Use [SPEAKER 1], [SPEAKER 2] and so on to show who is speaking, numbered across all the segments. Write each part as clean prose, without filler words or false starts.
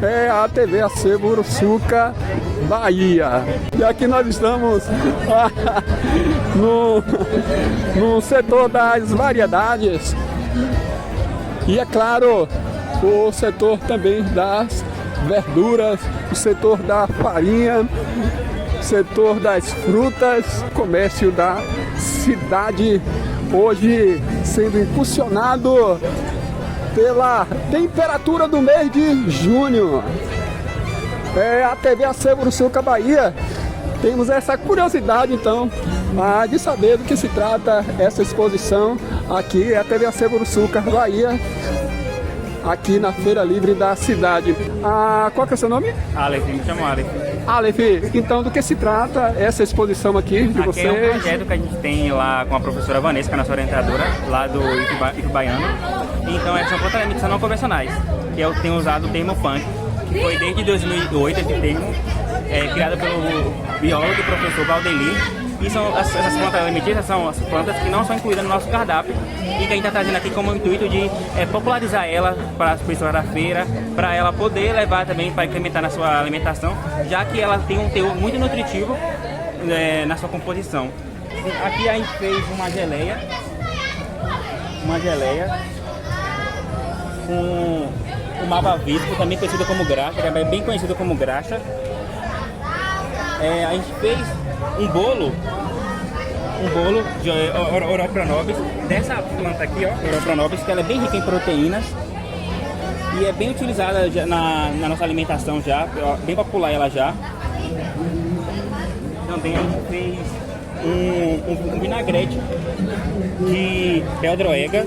[SPEAKER 1] é a TV Acervo Uruçuca, Bahia. E aqui nós estamos no setor das variedades e, é claro, o setor também das verduras, o setor da farinha, o setor das frutas, comércio da cidade hoje sendo impulsionado pela temperatura do mês de junho. É a TV Acervo Uruçuca, Bahia. Temos essa curiosidade então de saber do que se trata essa exposição aqui. É a TV Acervo Uruçuca, Bahia, aqui na Feira Livre da cidade. Qual que é o seu nome?
[SPEAKER 2] Aleph, me chamo Aleph.
[SPEAKER 1] Aleph, então do que se trata essa exposição aqui de vocês?
[SPEAKER 2] Aqui é um projeto que a gente tem lá com a professora Vanessa, que é a nossa orientadora, lá do IF Baiano. Então, são plantas alimentação não convencionais, que eu tenho usado o termo punk, que foi desde 2008 esse termo, criado pelo biólogo e professor Valdeli. E essas plantas alimentícias são as plantas que não são incluídas no nosso cardápio e que a gente está trazendo aqui como intuito de popularizar ela para as pessoas da feira, para ela poder levar também para incrementar na sua alimentação, já que ela tem um teor muito nutritivo na sua composição. Aqui a gente fez uma geleia com o malvavisco, também conhecido como graxa, que é bem conhecido como graxa. A gente fez um bolo de Oropranobis, dessa planta aqui, ó, Oropranobis, que ela é bem rica em proteínas e é bem utilizada na nossa alimentação já, bem popular ela já. Também a gente fez um vinagrete de beldroegas.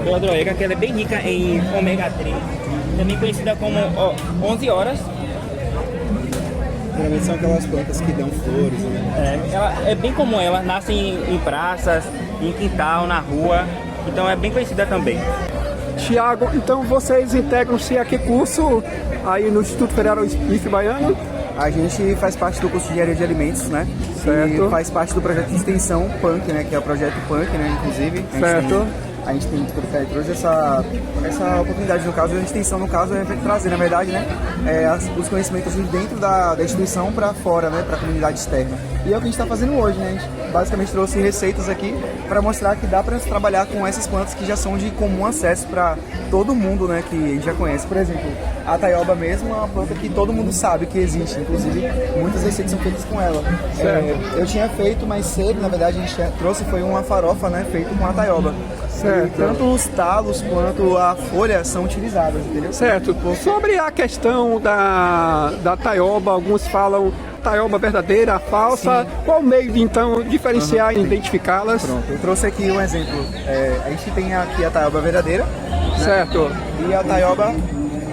[SPEAKER 2] Beldroega, que ela é bem rica em ômega 3, também conhecida como 11 horas.
[SPEAKER 3] Geralmente são aquelas plantas que dão flores, né?
[SPEAKER 2] Ela é bem comum, ela nasce em praças, em quintal, na rua, então é bem conhecida também.
[SPEAKER 1] Tiago, então vocês integram-se a que curso aí no Instituto Federal IF Baiano?
[SPEAKER 3] A gente faz parte do curso de Engenharia de Alimentos, né?
[SPEAKER 1] Certo.
[SPEAKER 3] E faz parte do projeto de extensão PUNC, né? Que é o projeto PUNC, né? Inclusive.
[SPEAKER 1] Certo.
[SPEAKER 3] A gente trouxe essa oportunidade, no caso, a extensão, no caso, é trazer, na verdade, né, os conhecimentos de dentro da instituição para fora, né, para a comunidade externa. E é o que a gente está fazendo hoje, né? A gente basicamente trouxe receitas aqui para mostrar que dá para trabalhar com essas plantas que já são de comum acesso para todo mundo, né, que a gente já conhece. Por exemplo, a taioba mesmo é uma planta que todo mundo sabe que existe, inclusive muitas receitas são feitas com ela. Eu tinha feito mais cedo, na verdade, a gente trouxe foi uma farofa, né, feita com a taioba.
[SPEAKER 1] Certo.
[SPEAKER 3] Tanto os talos quanto a folha são utilizadas, entendeu?
[SPEAKER 1] Certo. Sobre a questão da taioba, alguns falam taioba verdadeira, falsa. Sim. Qual o meio de, então, diferenciar e identificá-las?
[SPEAKER 3] Pronto, eu trouxe aqui um exemplo. A gente tem aqui a taioba verdadeira, né?
[SPEAKER 1] Certo.
[SPEAKER 3] E a taioba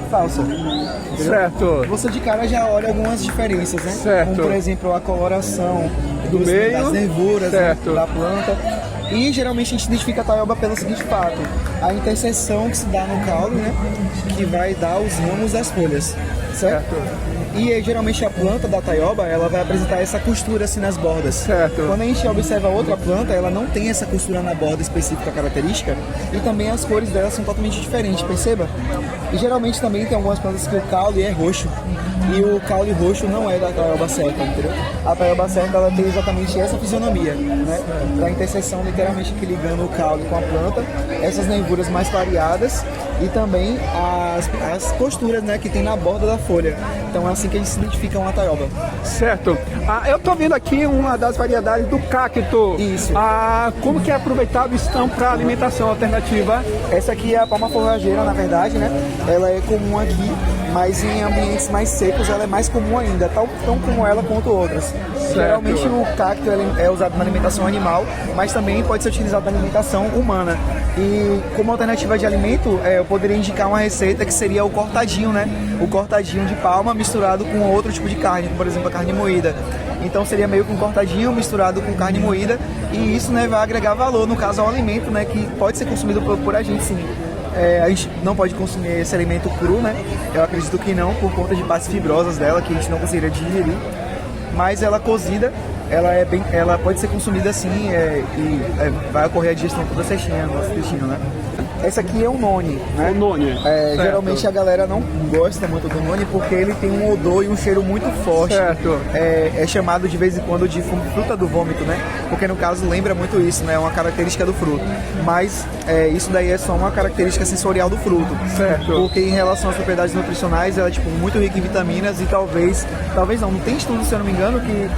[SPEAKER 3] falsa. Entendeu?
[SPEAKER 1] Certo.
[SPEAKER 3] Você de cara já olha algumas diferenças, né?
[SPEAKER 1] Certo.
[SPEAKER 3] Como, por exemplo, a coloração
[SPEAKER 1] do meio,
[SPEAKER 3] das nervuras, né,
[SPEAKER 1] certo,
[SPEAKER 3] da planta. E geralmente a gente identifica a taioba pelo seguinte fato: a interseção que se dá no caule, né, que vai dar os ramos das folhas, certo? E geralmente a planta da taioba, ela vai apresentar essa costura assim nas bordas.
[SPEAKER 1] Certo.
[SPEAKER 3] Quando a gente observa outra planta, ela não tem essa costura na borda específica característica e também as cores dela são totalmente diferentes, perceba? E geralmente também tem algumas plantas que o caule é roxo e o caule roxo não é da taioba certa, entendeu? A taioba certa, ela tem exatamente essa fisionomia, né? Da interseção literalmente aqui ligando o caule com a planta, essas nervuras mais clareadas e também as costuras, né, que tem na borda da folha. Então é assim que a gente se identifica uma taioba.
[SPEAKER 1] Certo. Eu tô vendo aqui uma das variedades do cacto.
[SPEAKER 3] Isso.
[SPEAKER 1] Como que é aproveitado estão para alimentação alternativa?
[SPEAKER 3] Essa aqui é a palma forrageira, na verdade, né? Ela é comum aqui, mas em ambientes mais secos ela é mais comum ainda, tão como ela quanto outras. Certo. Geralmente o cacto é usado na alimentação animal, mas também pode ser utilizado na alimentação humana. E como alternativa de alimento, eu poderia indicar uma receita que seria o cortadinho, né? O cortadinho de palma misturado com outro tipo de carne, como por exemplo a carne moída. Então seria meio que um cortadinho misturado com carne moída e isso, né, vai agregar valor, no caso, ao alimento, né, que pode ser consumido por a gente, sim. A gente não pode consumir esse alimento cru, né? Eu acredito que não, por conta de partes fibrosas dela, que a gente não conseguiria digerir. Mas ela cozida, ela pode ser consumida assim e vai ocorrer a digestão toda certinha no nosso intestino, né? Essa aqui é um noni, né?
[SPEAKER 1] O noni. Certo.
[SPEAKER 3] Geralmente a galera não gosta muito do noni porque ele tem um odor e um cheiro muito forte.
[SPEAKER 1] Certo.
[SPEAKER 3] É chamado de vez em quando de fruta do vômito, né? Porque no caso lembra muito isso, né? É uma característica do fruto. Mas isso daí é só uma característica sensorial do fruto.
[SPEAKER 1] Certo.
[SPEAKER 3] Porque em relação às propriedades nutricionais, ela é tipo muito rica em vitaminas e talvez não tem estudo, se eu não me engano, que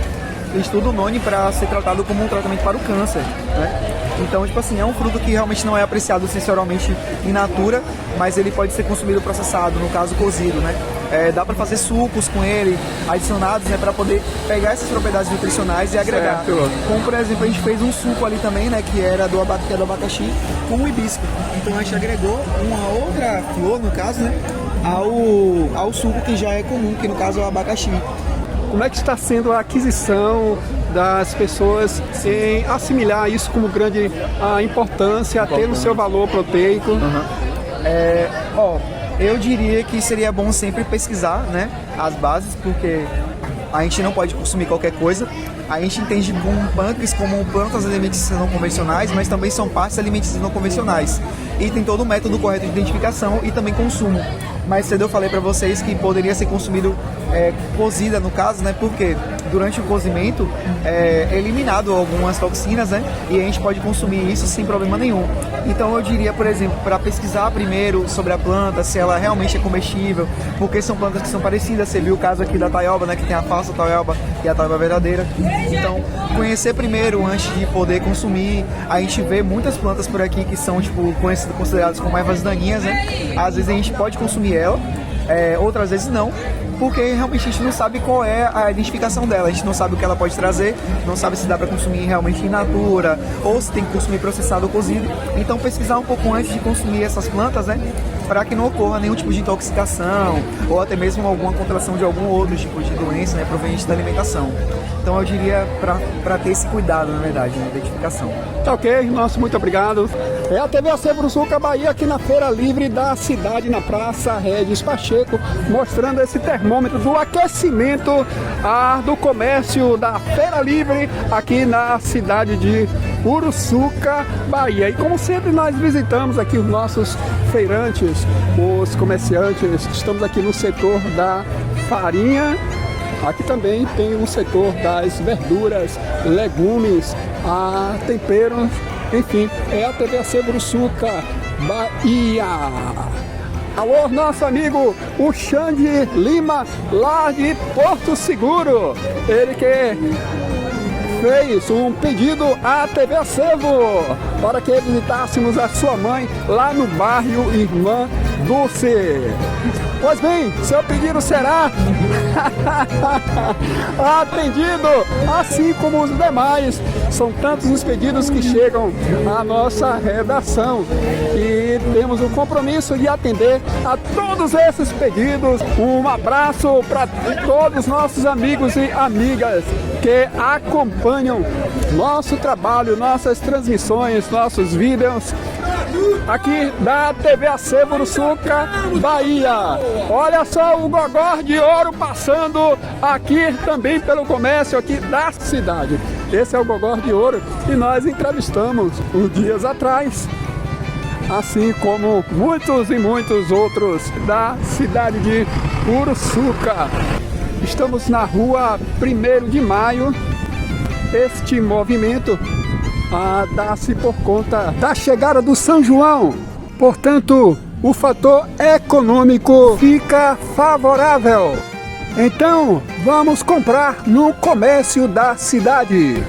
[SPEAKER 3] estuda o noni para ser tratado como um tratamento para o câncer, né? Então, tipo assim, é um fruto que realmente não é apreciado sensorialmente in natura, mas ele pode ser consumido processado, no caso cozido, né? Dá para fazer sucos com ele, adicionados, né, para poder pegar essas propriedades nutricionais e agregar.
[SPEAKER 1] Certo.
[SPEAKER 3] Como, por exemplo, a gente fez um suco ali também, né, que era do abacaxi com o hibisco. Então a gente agregou uma outra flor, no caso, né, ao suco que já é comum, que no caso é o abacaxi.
[SPEAKER 1] Como é que está sendo a aquisição das pessoas em assimilar isso como grande importância, ter o seu valor proteico?
[SPEAKER 3] Eu diria que seria bom sempre pesquisar, né, as bases, porque a gente não pode consumir qualquer coisa. A gente entende pâncreas como plantas alimentícias não convencionais, mas também são partes alimentícias não convencionais. E tem todo o método correto de identificação e também consumo. Mais cedo eu falei para vocês que poderia ser consumido cozida, no caso, né? Porque durante o cozimento é eliminado algumas toxinas, né? E a gente pode consumir isso sem problema nenhum. Então eu diria, por exemplo, para pesquisar primeiro sobre a planta, se ela realmente é comestível, porque são plantas que são parecidas. Você viu o caso aqui da taioba, né? Que tem a falsa taioba e a taioba verdadeira. Então, conhecer primeiro antes de poder consumir. A gente vê muitas plantas por aqui que são, tipo, consideradas como ervas daninhas, né? Às vezes a gente pode consumir ela, outras vezes não, porque realmente a gente não sabe qual é a identificação dela, a gente não sabe o que ela pode trazer, não sabe se dá para consumir realmente in natura ou se tem que consumir processado ou cozido. Então pesquisar um pouco antes de consumir essas plantas, né, para que não ocorra nenhum tipo de intoxicação ou até mesmo alguma contração de algum outro tipo de doença, né, proveniente da alimentação. Então eu diria para ter esse cuidado, na verdade, na identificação.
[SPEAKER 1] Tá ok, nosso muito obrigado. É a TV Aceburuçuca Bahia aqui na Feira Livre da cidade, na Praça Regis Pacheco, mostrando esse termômetro do aquecimento do comércio da Feira Livre aqui na cidade de Uruçuca, Bahia. E como sempre nós visitamos aqui os nossos feirantes, os comerciantes. Estamos aqui no setor da farinha. Aqui também tem o setor das verduras, legumes, temperos, enfim, é a TV Aceburuçuca Bahia. Alô, nosso amigo, o Xande Lima, lá de Porto Seguro, ele que fez um pedido à TV Acevo para que visitássemos a sua mãe lá no bairro Irmã Dulce. Pois bem, seu pedido será atendido, assim como os demais. São tantos os pedidos que chegam à nossa redação e temos o compromisso de atender a todos esses pedidos. Um abraço para todos os nossos amigos e amigas que acompanham nosso trabalho, nossas transmissões, nossos vídeos aqui da TV Aceburuçuca Bahia. Olha só o gogó de ouro passando aqui também pelo comércio aqui da cidade. Esse é o gogó de ouro e nós entrevistamos uns dias atrás, assim como muitos e muitos outros da cidade de Uruçuca. Estamos na rua 1º de Maio. Este movimento dá-se por conta da chegada do São João. Portanto, o fator econômico fica favorável. Então, vamos comprar no comércio da cidade.